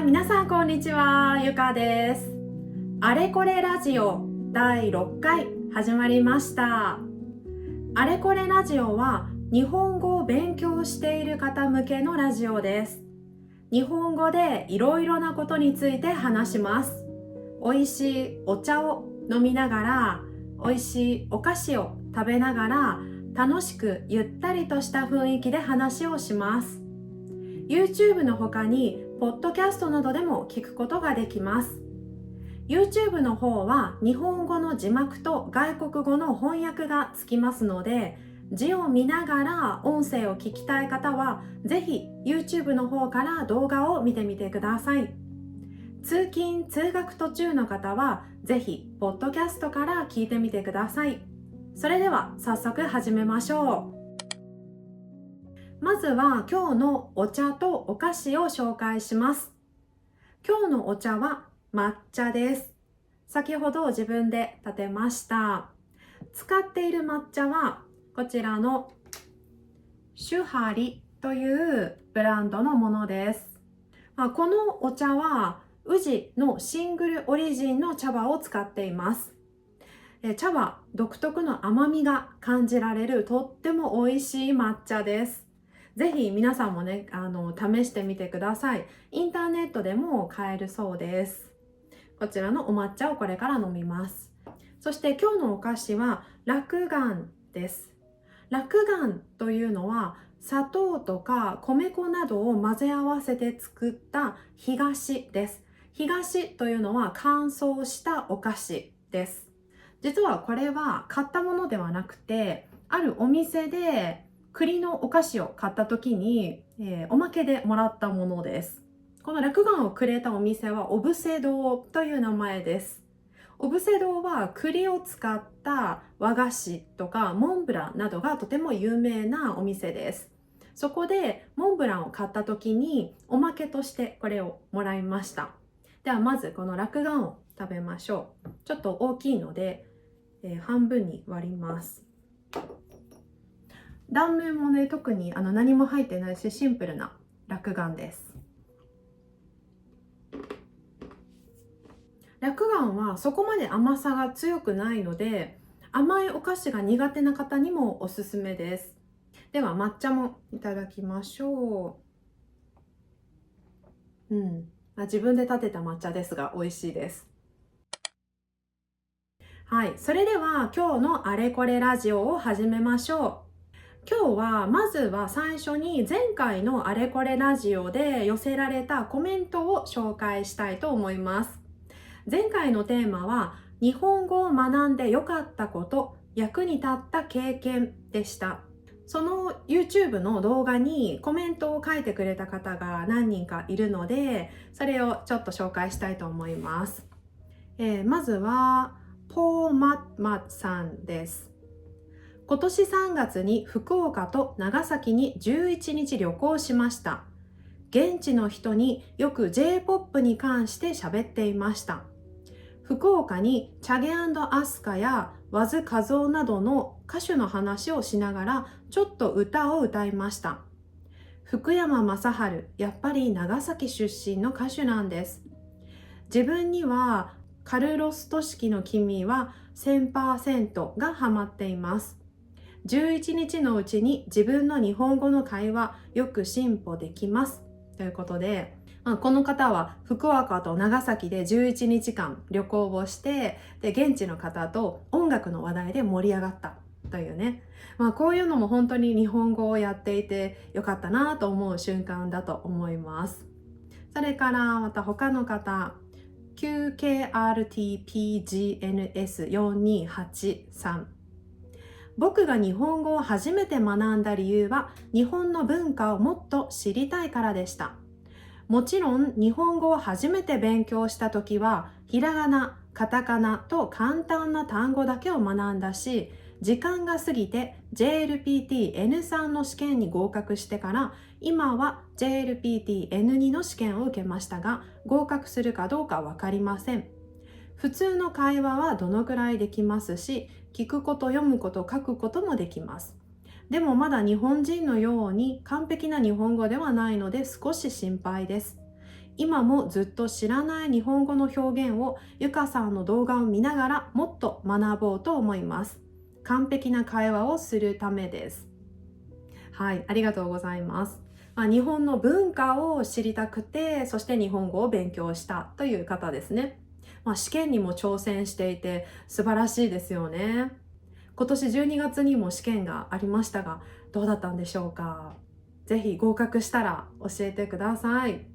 皆さんこんにちは、ゆかです。あれこれラジオ第6回始まりました。あれこれラジオは日本語を勉強している方向けのラジオです。日本語でいろいろなことについて話します。美味しいお茶を飲みながら、美味しいお菓子を食べながら、楽しくゆったりとした雰囲気で話をします。YouTube の他にポッドキャストなどでも聞くことができます。 YouTube の方は日本語の字幕と外国語の翻訳がつきますので、字を見ながら音声を聞きたい方はぜひ YouTube の方から動画を見てみてください。通勤・通学途中の方はぜひポッドキャストから聞いてみてください。それでは早速始めましょう。まずは今日のお茶とお菓子を紹介します。今日のお茶は抹茶です。先ほど自分で立てました。使っている抹茶はこちらのシュハリというブランドのものです。このお茶は宇治のシングルオリジンの茶葉を使っています。茶葉独特の甘みが感じられるとっても美味しい抹茶です。ぜひ皆さんもね、試してみてください。インターネットでも買えるそうです。こちらのお抹茶をこれから飲みます。そして今日のお菓子は落雁です。落雁というのは砂糖とか米粉などを混ぜ合わせて作った干菓子です。干菓子というのは乾燥したお菓子です。実はこれは買ったものではなくて、あるお店で栗のお菓子を買った時に、おまけでもらったものです。この落雁をくれたお店はオブセ堂という名前です。オブセ堂は栗を使った和菓子とかモンブランなどがとても有名なお店です。そこでモンブランを買った時におまけとしてこれをもらいました。ではまずこの落雁を食べましょう。ちょっと大きいので、半分に割ります。断面もね、特に何も入ってないしシンプルな落雁です。落雁はそこまで甘さが強くないので、甘いお菓子が苦手な方にもおすすめです。では抹茶もいただきましょう。自分で立てた抹茶ですが美味しいです。はい、それでは今日のあれこれラジオを始めましょう。今日はまずは最初に前回のあれこれラジオで寄せられたコメントを紹介したいと思います。前回のテーマは日本語を学んで良かったこと、役に立った経験でした。その YouTube の動画にコメントを書いてくれた方が何人かいるので、それをちょっと紹介したいと思います。まずはポーマッマさんです。今年3月に福岡と長崎に11日旅行しました。現地の人によく J-POP に関して喋っていました。福岡にチャゲ&アスカや和津和夫などの歌手の話をしながらちょっと歌を歌いました。福山雅治、やっぱり長崎出身の歌手なんです。自分にはカルロス・トシキの君は 1000% がハマっています。11日のうちに自分の日本語の会話よく進歩できますということで、この方は福岡と長崎で11日間旅行をして、で現地の方と音楽の話題で盛り上がったというね、こういうのも本当に日本語をやっていてよかったなと思う瞬間だと思います。それからまた他の方、QKRTPGNS4283、僕が日本語を初めて学んだ理由は日本の文化をもっと知りたいからでした。もちろん日本語を初めて勉強した時はひらがな、カタカナと簡単な単語だけを学んだし、時間が過ぎて JLPT N3 の試験に合格してから今は JLPT N2 の試験を受けましたが、合格するかどうか分かりません。普通の会話はどのくらいできますし、聞くこと、読むこと、書くこともできます。でもまだ日本人のように完璧な日本語ではないので少し心配です。今もずっと知らない日本語の表現をゆかさんの動画を見ながらもっと学ぼうと思います。完璧な会話をするためです。はい、ありがとうございます。日本の文化を知りたくて、そして日本語を勉強したという方ですね。試験にも挑戦していて素晴らしいですよね。今年12月にも試験がありましたが、どうだったんでしょうか。ぜひ合格したら教えてください。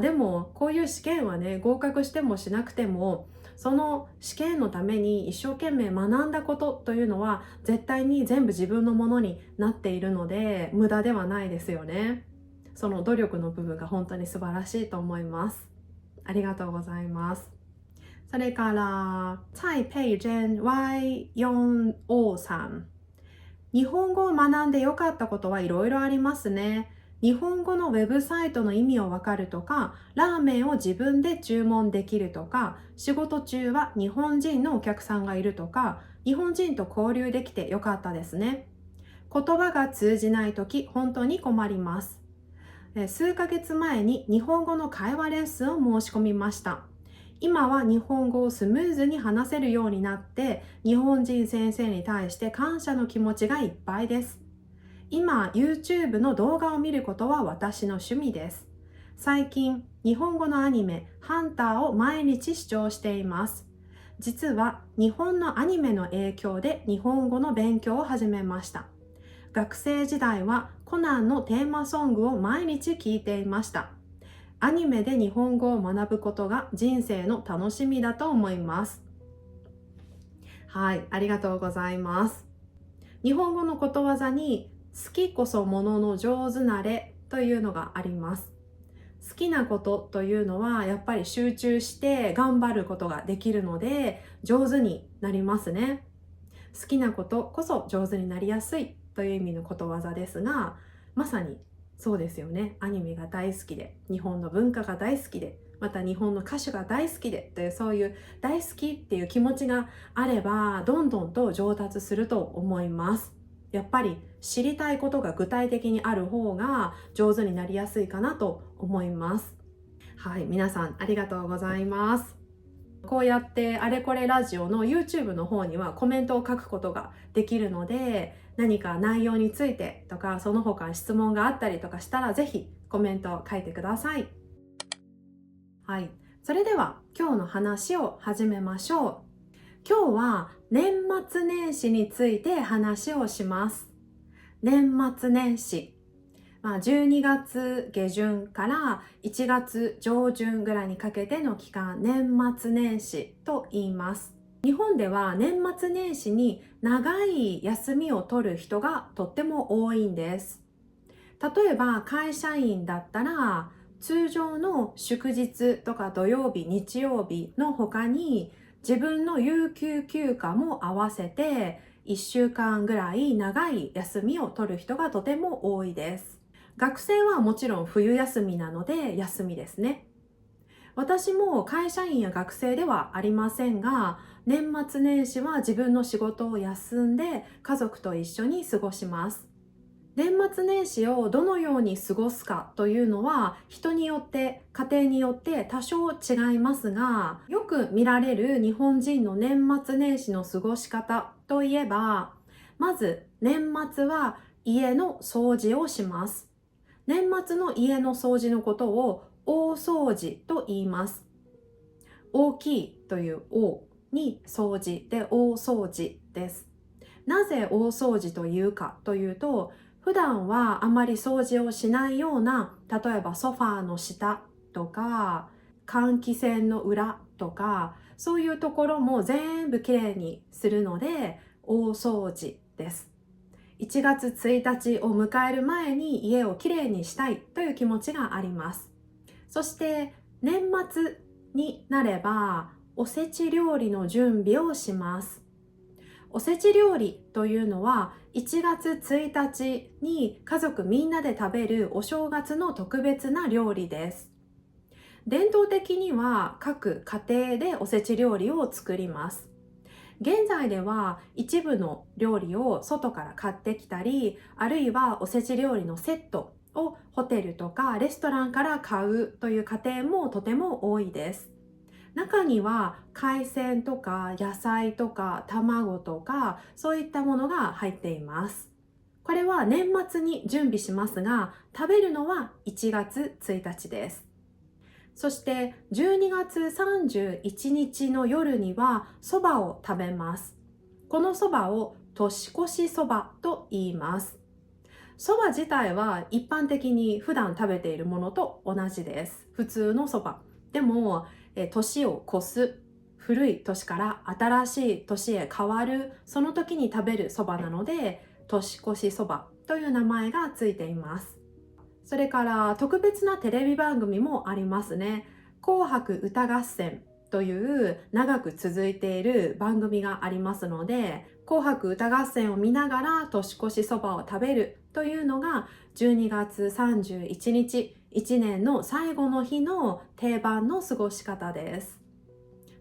でもこういう試験はね、合格してもしなくても、その試験のために一生懸命学んだことというのは絶対に全部自分のものになっているので、無駄ではないですよね。その努力の部分が本当に素晴らしいと思います。ありがとうございます。それから蔡佩珍 Y4O さん。日本語を学んで良かったことはいろいろありますね。日本語のウェブサイトの意味をわかるとか、ラーメンを自分で注文できるとか、仕事中は日本人のお客さんがいるとか、日本人と交流できて良かったですね。言葉が通じないとき、本当に困ります。数ヶ月前に日本語の会話レッスンを申し込みました。今は日本語をスムーズに話せるようになって、日本人先生に対して感謝の気持ちがいっぱいです。今、YouTube の動画を見ることは私の趣味です。最近、日本語のアニメ、ハンターを毎日視聴しています。実は、日本のアニメの影響で日本語の勉強を始めました。学生時代はコナンのテーマソングを毎日聴いていました。アニメで日本語を学ぶことが人生の楽しみだと思います。はい、ありがとうございます。日本語のことわざに、好きこそものの上手なれというのがあります。好きなことというのはやっぱり集中して頑張ることができるので上手になりますね。好きなことこそ上手になりやすいという意味のことわざですが、まさにそうですよね。アニメが大好きで、日本の文化が大好きで、また日本の歌手が大好きでという、そういう大好きっていう気持ちがあればどんどんと上達すると思います。やっぱり知りたいことが具体的にある方が上手になりやすいかなと思います。はい、皆さんありがとうございます。こうやってあれこれラジオの YouTube の方にはコメントを書くことができるので、何か内容についてとかその他質問があったりとかしたらぜひコメントを書いてください。はい、それでは今日の話を始めましょう。今日は年末年始について話をします。年末年始。12月下旬から1月上旬ぐらいにかけての期間、年末年始と言います。日本では年末年始に長い休みを取る人がとっても多いんです。例えば会社員だったら、通常の祝日とか土曜日、日曜日の他に自分の有給休暇も合わせて1週間ぐらい長い休みを取る人がとても多いです。学生はもちろん冬休みなので休みですね。私も会社員や学生ではありませんが、年末年始は自分の仕事を休んで家族と一緒に過ごします。年末年始をどのように過ごすかというのは人によって家庭によって多少違いますが、よく見られる日本人の年末年始の過ごし方といえば、まず年末は家の掃除をします。年末の家の掃除のことを大掃除と言います。大きいという大に掃除で大掃除です。なぜ大掃除というかというと、普段はあまり掃除をしないような、例えばソファーの下とか換気扇の裏とか、そういうところも全部きれいにするので大掃除です。1月1日を迎える前に家をきれいにしたいという気持ちがあります。そして年末になればおせち料理の準備をします。おせち料理というのは1月1日に家族みんなで食べるお正月の特別な料理です。伝統的には各家庭でおせち料理を作ります。現在では一部の料理を外から買ってきたり、あるいはおせち料理のセットをホテルとかレストランから買うという家庭もとても多いです。中には海鮮とか野菜とか卵とかそういったものが入っています。これは年末に準備しますが、食べるのは1月1日です。そして12月31日の夜にはそばを食べます。このそばを年越しそばと言います。そば自体は一般的に普段食べているものと同じです。普通のそば。でも、年を越す、古い年から新しい年へ変わる、その時に食べるそばなので、年越しそばという名前がついています。それから特別なテレビ番組もありますね。紅白歌合戦という長く続いている番組がありますので、紅白歌合戦を見ながら年越しそばを食べるというのが12月31日、1年の最後の日の定番の過ごし方です。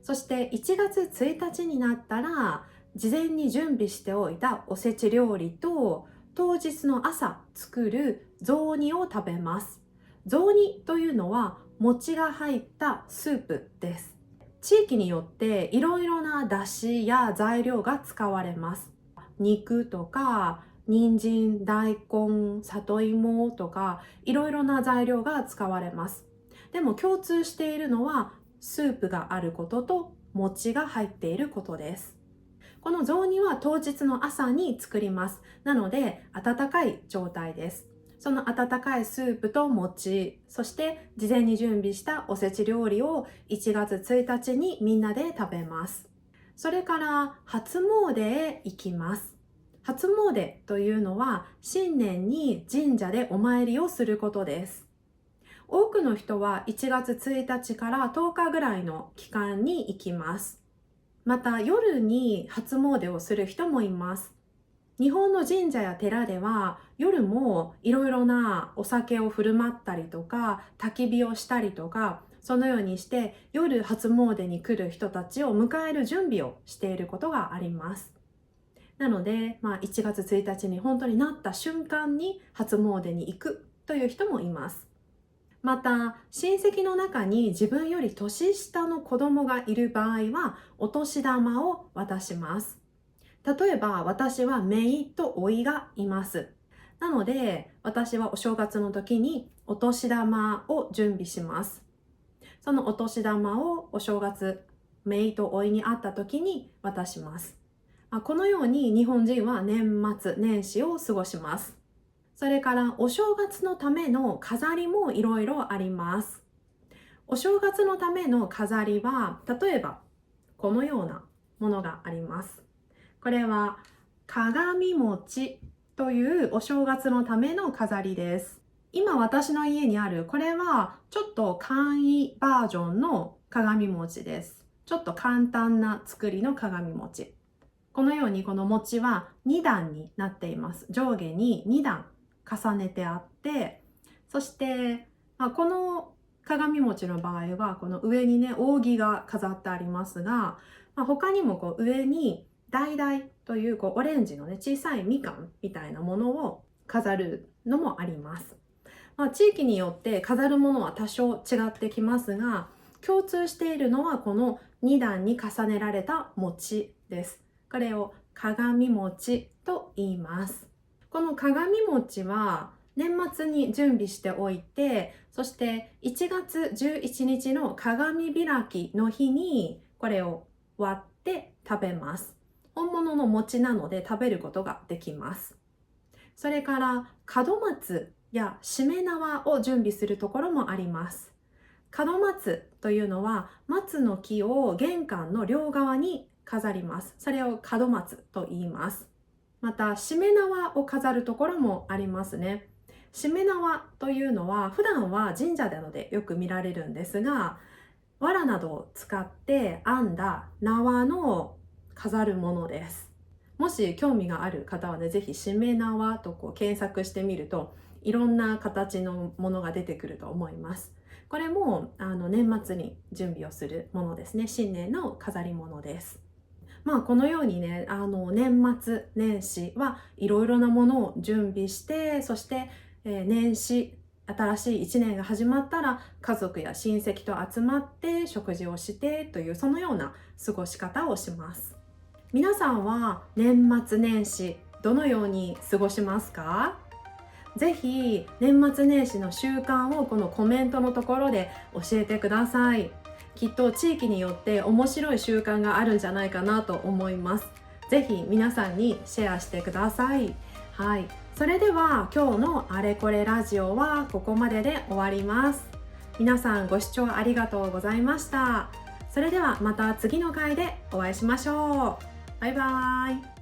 そして1月1日になったら、事前に準備しておいたおせち料理と当日の朝作る雑煮を食べます。雑煮というのは餅が入ったスープです。地域によっていろいろな出汁や材料が使われます。肉とか人参、大根、里芋とかいろいろな材料が使われます。でも共通しているのはスープがあることと餅が入っていることです。この雑煮は当日の朝に作ります。なので温かい状態です。その温かいスープと餅、そして事前に準備したおせち料理を1月1日にみんなで食べます。それから初詣へ行きます。初詣というのは新年に神社でお参りをすることです。多くの人は1月1日から10日ぐらいの期間に行きます。また夜に初詣をする人もいます。日本の神社や寺では夜もいろいろなお酒を振る舞ったりとか焚き火をしたりとか、そのようにして夜初詣に来る人たちを迎える準備をしていることがあります。なので、1月1日に本当になった瞬間に初詣に行くという人もいます。また親戚の中に自分より年下の子供がいる場合はお年玉を渡します。例えば私は姪と甥がいます。なので私はお正月の時にお年玉を準備します。そのお年玉をお正月姪と甥に会った時に渡します。このように日本人は年末年始を過ごします。それからお正月のための飾りもいろいろあります。お正月のための飾りは、例えばこのようなものがあります。これは鏡餅というお正月のための飾りです。今私の家にあるこれはちょっと簡易バージョンの鏡餅です。ちょっと簡単な作りの鏡餅。このようにこの餅は2段になっています。上下に2段重ねてあって、そして、この鏡餅の場合はこの上にね扇が飾ってありますが、他にも上に橙というオレンジのね小さいみかんみたいなものを飾るのもあります。地域によって飾るものは多少違ってきますが、共通しているのはこの2段に重ねられた餅です。これを鏡餅と言います。この鏡餅は年末に準備しておいて、そして1月11日の鏡開きの日にこれを割って食べます。本物の餅なので食べることができます。それから門松やしめ縄を準備するところもあります。門松というのは松の木を玄関の両側に飾ります。それを門松と言います。またしめ縄を飾るところもありますね。しめ縄というのは普段は神社などでよく見られるんですが、藁などを使って編んだ縄の飾るものです。もし興味がある方はね、ぜひしめ縄と検索してみるといろんな形のものが出てくると思います。これも年末に準備をするものですね。新年の飾り物です。このようにね、年末年始はいろいろなものを準備して、そして、年始、新しい1年が始まったら家族や親戚と集まって食事をしてという、そのような過ごし方をします。皆さんは年末年始どのように過ごしますか？ぜひ年末年始の習慣をこのコメントのところで教えてください。きっと地域によって面白い習慣があるんじゃないかなと思います。ぜひ皆さんにシェアしてください。はい、それでは今日のあれこれラジオはここまでで終わります。皆さんご視聴ありがとうございました。それではまた次の回でお会いしましょう。バイバーイ。